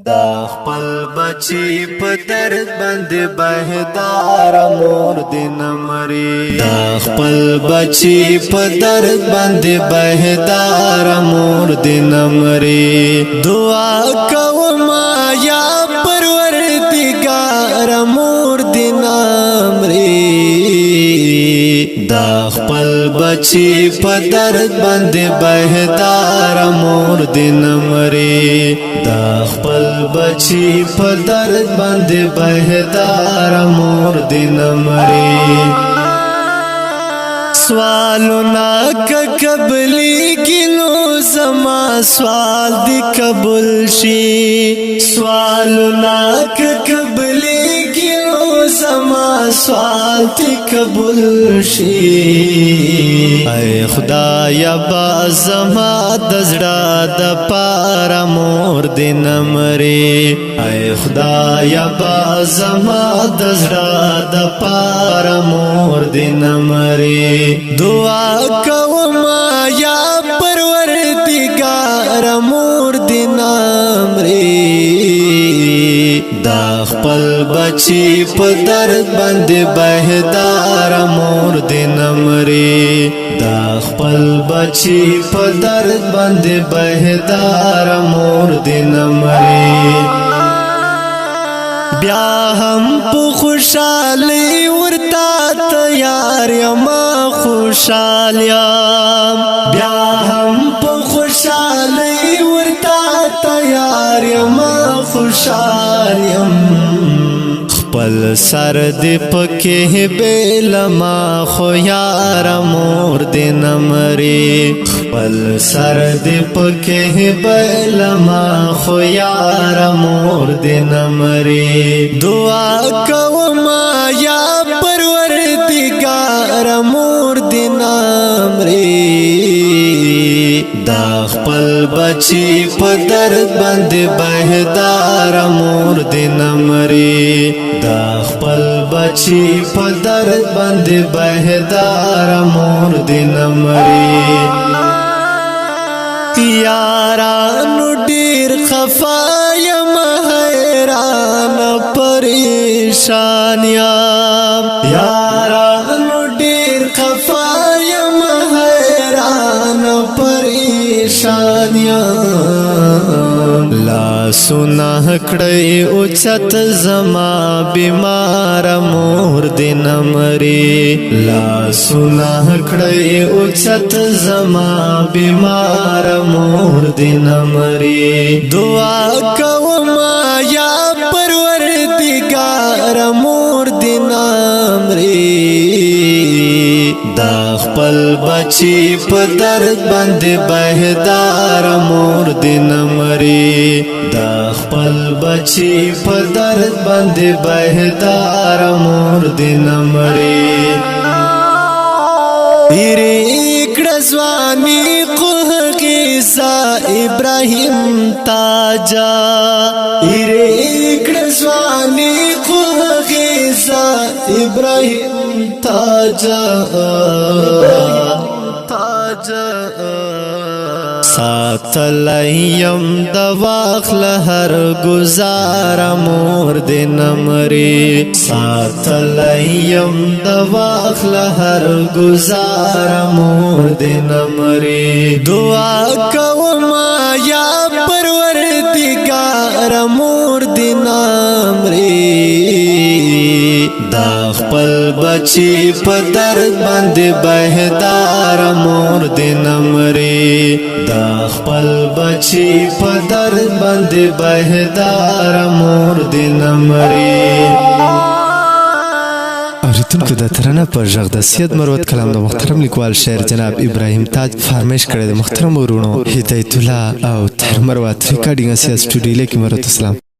دا خپل بچی په درد باندې بهدار مور دین مري دا خپل بچی په درد باندې بهدار مور دین مري دعا کوم یا پروردگار مور دین مري دا خپل بچی په درد باندې بهدار مور دین مري دا خپل بچی په درد باندې بهدار مور دین مري سوالنا قبلی کینو زما سوال دی قبول شي سوالنا قبلی کینو زما سوال دی قبول شي اے خدایا با زما دزړه د پار مور دین مري اے خدایا با زما دزړه د پار مور دین مري دعا کوم یا پروردگار مور دین مري دا خپل بچی په درد باندې بهدار مور دین مري دا خپل بچی په درد باندې بهدار مور دین مري بیا هم په خوشالي ورتا تیار یم خوشال یم بیا هم په خوشالي ورتا تیار یم خوشال یم خپل سر دې پکې بیل ما خو یار مور دین مري خپل سر دې پکې بیل ما خو یار مور دین مري دعا کوم یا پروردگار مور دین مري دا خپل بچی په درد باندې بهدار مور دین مري دا خپل بچی په درد باندې بهدار مور دین مري یارانو ډیر خفا یم حیران پریشان یم یارانو ډیر خفا یم حیران پریشان یم لا سنا کړی او چت زما بیمار مور دین مري لا سنا کړی او چت زما بیمار مور دین مري دعا کوم یا پروردگار مور دین مري دا خپل بچی په درد باندې بهدار مور دین مري دا خپل بچی په درد باندې بهدار مور دین مري ایرکړه ځواني قیصه ابراهیم تاجا ایرکړه ځواني قیصه ابراهیم تاجا ساتلیم د واخل هر گزار مور دین مري ساتلیم د واخل هر گزار مور دین مري دعا کوم یا پروردگار مور دین مري دا خپل بچی په درد باندې بهدار مور دین مري دا خپل بچی په درد باندې بهدار مور دین مري اوریدونکو د ترانه په ژغ د سید مروت کلام د محترم لیکوال شاعر جناب ابراهیم تاج فرمایش کړی د محترم ورونو هدایت الله او تر مروت ریکارډینګ اسیا سټوډیو کې مروت اسلام